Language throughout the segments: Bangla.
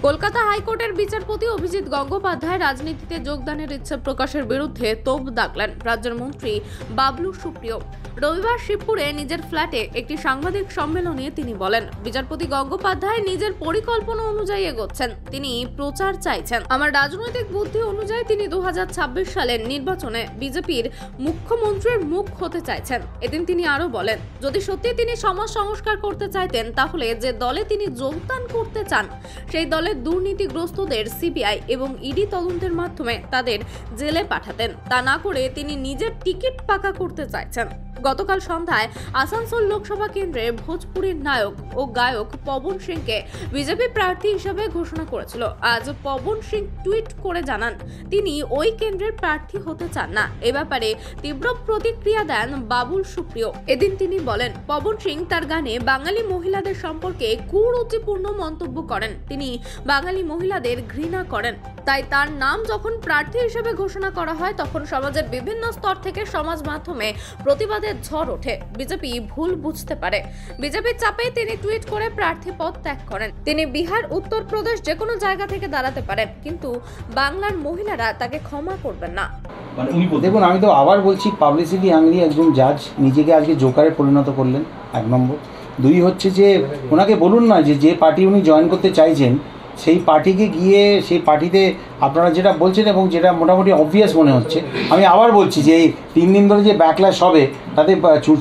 কলকাতা হাইকোর্টের বিচারপতি অভিজিৎ গঙ্গোপাধ্যায় রাজনীতিতে যোগদানের ইচ্ছা প্রকাশের বিরুদ্ধে তোপ দাগলেন রাজ্যের মন্ত্রী বাবলু সুপ্রিয়। রবিবার শিবপুরে নিজের ফ্ল্যাটে একটি সাংবাদিক সম্মেলনে তিনি বলেন, বিচারপতি গঙ্গোপাধ্যায় নিজের পরিকল্পনা অনুযায়ী এগোচ্ছেন। তিনি প্রচার চাইছেন। আমার রাজনৈতিক বুদ্ধি অনুযায়ী তিনি 2026 সালের নির্বাচনে বিজেপির মুখ্যমন্ত্রীর মুখ হতে চাইছেন। এদিন তিনি আরো বলেন, যদি সত্যি তিনি সমাজ সংস্কার করতে চাইতেন তাহলে যে দলে তিনি যোগদান করতে চান সেই দলের দুর্নীতিগ্রস্তদের সিবিআই এবং ইডি তদন্তের মাধ্যমে তাদের জেলে পাঠাতেন। তা না করে তিনি নিজের টিকিট পাকা করতে চাইছেন। গতকাল সন্ধ্যায় আসানসোল লোকসভা কেন্দ্রে ভোজপুরীর নায়ক ও গায়ক পবন সিংকে বিজেপি প্রার্থী হিসেবে ঘোষণা করেছিল। আজ পবন সিং টুইট করে জানান তিনি ওই কেন্দ্রের প্রার্থী হতে চান না। এ ব্যাপারে তীব্র প্রতিক্রিয়া দেন বাবুল সুপ্রিয়। এদিন তিনি বলেন, পবন সিং তার গানে বাঙালি মহিলাদের সম্পর্কে কুরুচিপূর্ণ মন্তব্য করেন। তিনি বাঙালি মহিলাদের ঘৃণা করেন। তাই তার নাম যখন প্রার্থী হিসেবে ঘোষণা করা হয় তখন সমাজের বিভিন্ন স্তর থেকে সমাজ মাধ্যমে প্রতিবাদের ঝড় ওঠে। বিজেপি ভুল বুঝতে পারে। বিজেপির চাপে তিনি টুইট করে প্রার্থী পদ ত্যাগ করেন। তিনি বিহার, উত্তরপ্রদেশ যে কোনো জায়গা থেকে দাঁড়াতে পারেন, কিন্তু বাংলার মহিলারা তাকে ক্ষমা করবেন না। দেখুন, আমি তো আবার বলছি, পাবলিসিটি হাঙ্গরি একজন জাজ নিজেকে আজকে জোকারে পরিণত করলেন, 1 নম্বর। 2 হচ্ছে যে ওনাকে বলুন না যে পার্টি উনি জয়েন করতে চাইছেন সেই পার্টিকে গিয়ে সেই পার্টিতে আপনারা যেটা বলছেন এবং যেটা মোটামুটি অবভিয়াস মনে হচ্ছে, আমি আবার বলছি যে এই 3 দিন ধরে যে ব্যাকল্যাশ হবে তাতে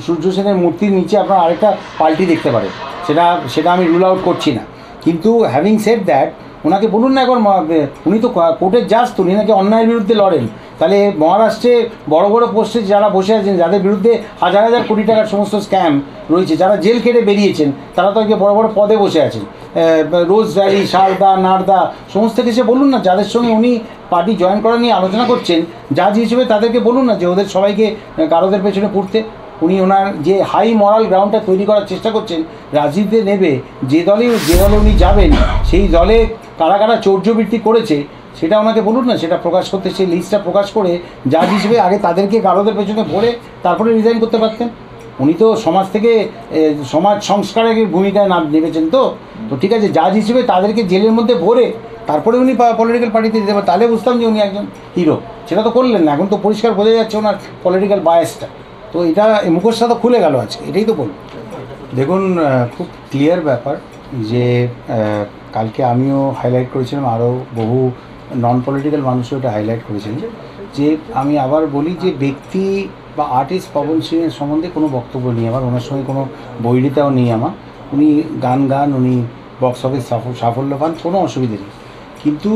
সূর্য সেনের মূর্তির নিচে আপনারা আরেকটা পার্টি দেখতে পারেন, সেটা আমি রুল আউট করছি না। কিন্তু হ্যাভিং সেড দ্যাট, ওনাকে বলুন না, এখন উনি তো কোর্টের জাজ, তো উনি নাকি অন্যায়ের বিরুদ্ধে লড়েন। তাহলে মহারাষ্ট্রে বড় বড় পোস্টে যারা বসে আছেন, যাদের বিরুদ্ধে হাজার হাজার কোটি টাকার সমস্ত স্ক্যাম রয়েছে, যারা জেল কেটে বেরিয়েছেন, তারা তো আজকে বড় বড় পদে বসে আছেন। রোজ ভ্যালি, সারদা, নারদা সমস্ত কিছু বলুন না, যাদের সঙ্গে উনি পার্টি জয়েন করা নিয়ে আলোচনা করছেন জাজ হিসেবে, তাদেরকে বলুন না যে ওদের সবাইকে কারোদের পেছনে পড়তে। উনি ওনার যে হাই মরাল গ্রাউন্ডটা তৈরি করার চেষ্টা করছেন রাজনীতিতে নেবে, যে দলে উনি যাবেন সেই দলে কারা কারা চৌর্যবৃত্তি করেছে সেটা ওনাকে বলুন না, সেটা প্রকাশ করতে, সেই লিস্টটা প্রকাশ করে জাজ হিসেবে আগে তাদেরকে গারদের পেছনে ভরে তারপরে রিজাইন করতে পারতেন। উনি তো সমাজ থেকে সমাজ সংস্কারের ভূমিকায় নেমেছেন। তো ঠিক আছে, জাজ হিসেবে তাদেরকে জেলের মধ্যে ভরে তারপরে উনি পলিটিক্যাল পার্টিতে দিতে পারেন, তাহলে বুঝতাম যে উনি একজন হিরো। সেটা তো করলেন না। এখন তো পরিষ্কার বোঝা যাচ্ছে ওনার পলিটিক্যাল বায়াসটা। তো এটা মুখোশটা তো খুলে গেল আজকে, এটাই তো বলুন। দেখুন, খুব ক্লিয়ার ব্যাপার যে কালকে আমিও হাইলাইট করেছিলাম, আরও বহু নন পলিটিক্যাল মানুষও এটা হাইলাইট করেছেন যে আমি আবার বলি যে ব্যক্তি বা আর্টিস্ট পবন সিংয়ের সম্বন্ধে কোনো বক্তব্য নেই আমার, ওনার সঙ্গে কোনো বৈরিতাও নেই আমার। উনি গান উনি বক্স অফিস সাফল্য পান, কোনো অসুবিধে নেই। কিন্তু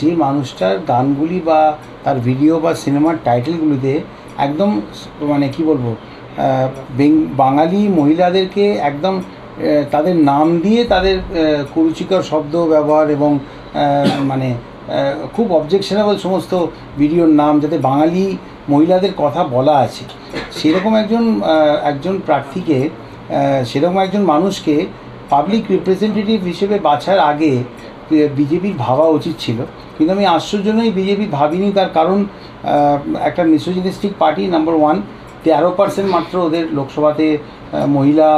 যে মানুষটার গানগুলি বা তার ভিডিও বা সিনেমার টাইটেলগুলিতে একদম মানে কি বলবো, বাঙালি মহিলাদেরকে একদম তাদের নাম দিয়ে তাদের কুরুচিকর শব্দ ব্যবহার এবং মানে খুব অবজেকশনেবল সমস্ত ভিডিওর নাম, যাতে বাঙালি মহিলাদের কথা বলা আছে, সেরকম একজন প্রার্থীকে, সেরকম একজন মানুষকে পাবলিক রিপ্রেজেন্টেটিভ হিসেবে বাছার আগে বিজেপির ভাবা উচিত ছিল। কিন্তু আমি আশ্চর্যজনক বিজেপি ভাবিনি। তার কারণ একটা মিসোজিনিস্টিক পার্টি, নাম্বার 1, 13% মাত্র ওদের লোকসভাতে মহিলা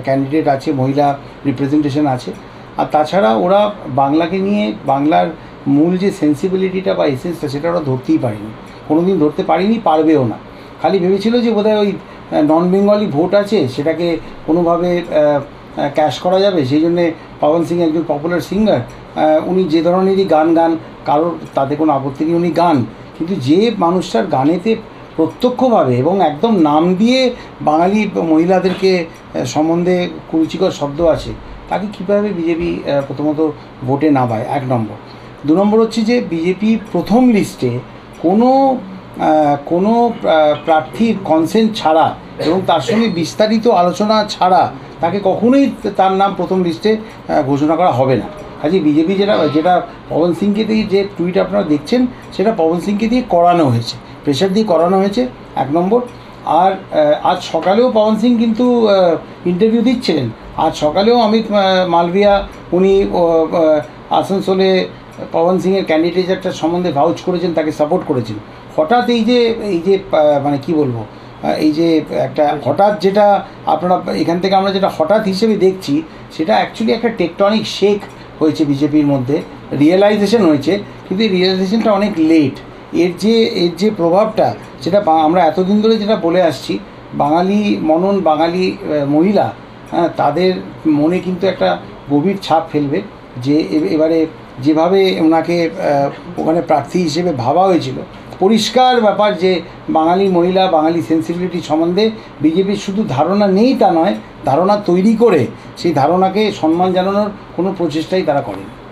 ক্যান্ডিডেট আছে, মহিলা রিপ্রেজেন্টেশন আছে। আর তাছাড়া ওরা বাংলাকে নিয়ে, বাংলার মূল যে সেন্সিবিলিটিটা বা এসেন্সটা, সেটা ওরা ধরতেই পারেনি, কোনোদিন ধরতে পারেনি, পারবেও না। খালি ভেবেছিল যে বোধহয় ওই নন বেঙ্গলি ভোট আছে, সেটাকে কোনোভাবে ক্যাশ করা যাবে। সেই জন্যে পবন সিং একজন পপুলার সিঙ্গার, উনি যে ধরনেরই গান কারোর তাতে কোনো আপত্তি নেই, উনি গান। কিন্তু যে মানুষটার গানেতে প্রত্যক্ষভাবে এবং একদম নাম দিয়ে বাঙালি মহিলাদেরকে সম্বন্ধে কুরুচিকর শব্দ আছে, তাকে কীভাবে বিজেপি প্রথমত ভোটে নামায়, 1 নম্বর। 2 নম্বর হচ্ছে যে বিজেপি প্রথম লিস্টে কোনো প্রার্থীর কনসেন্ট ছাড়া এবং তার সঙ্গে বিস্তারিত আলোচনা ছাড়া তাকে কখনোই তার নাম প্রথম লিস্টে ঘোষণা করা হবে না। কাজে বিজেপি যেটা পবন সিংকে দিয়ে যে টুইট আপনারা দেখছেন, সেটা পবন সিংকে দিয়ে করানো হয়েছে, প্রেশার দিয়ে করানো হয়েছে, 1 নম্বর। আর আজ সকালেও পবন সিং কিন্তু ইন্টারভিউ দিচ্ছিলেন। আজ সকালেও অমিত মালভিয়া উনি আসানসোলে পবন সিংয়ের ক্যান্ডিডেটটা সম্বন্ধে ভাউচ করেছেন, তাকে সাপোর্ট করেছেন। হঠাৎ এই যে মানে কি বলবো, এই যে একটা হঠাৎ যেটা আপনারা এখান থেকে আমরা যেটা হঠাৎ হিসেবে দেখছি, সেটা অ্যাকচুয়ালি একটা টেকটনিক শেক হয়েছে বিজেপির মধ্যে, রিয়েলাইজেশন হয়েছে, কিন্তু এই রিয়েলাইজেশনটা অনেক লেট। এর যে প্রভাবটা, সেটা আমরা এতদিন ধরে যেটা বলে আসছি, বাঙালি মনন, বাঙালি মহিলা, হ্যাঁ, তাদের মনে কিন্তু একটা গভীর ছাপ ফেলবে। যে এবারে যেভাবে ওনাকে ওখানে প্রার্থী হিসেবে ভাবা হয়েছিল, পরিষ্কার ব্যাপার যে বাঙালি মহিলা, বাঙালি সেন্সিবিলিটি সম্বন্ধে বিজেপির শুধু ধারণা নেই তা নয়, ধারণা তৈরি করে সেই ধারণাকে সম্মান জানানোর কোনো প্রচেষ্টাই তারা করেনি।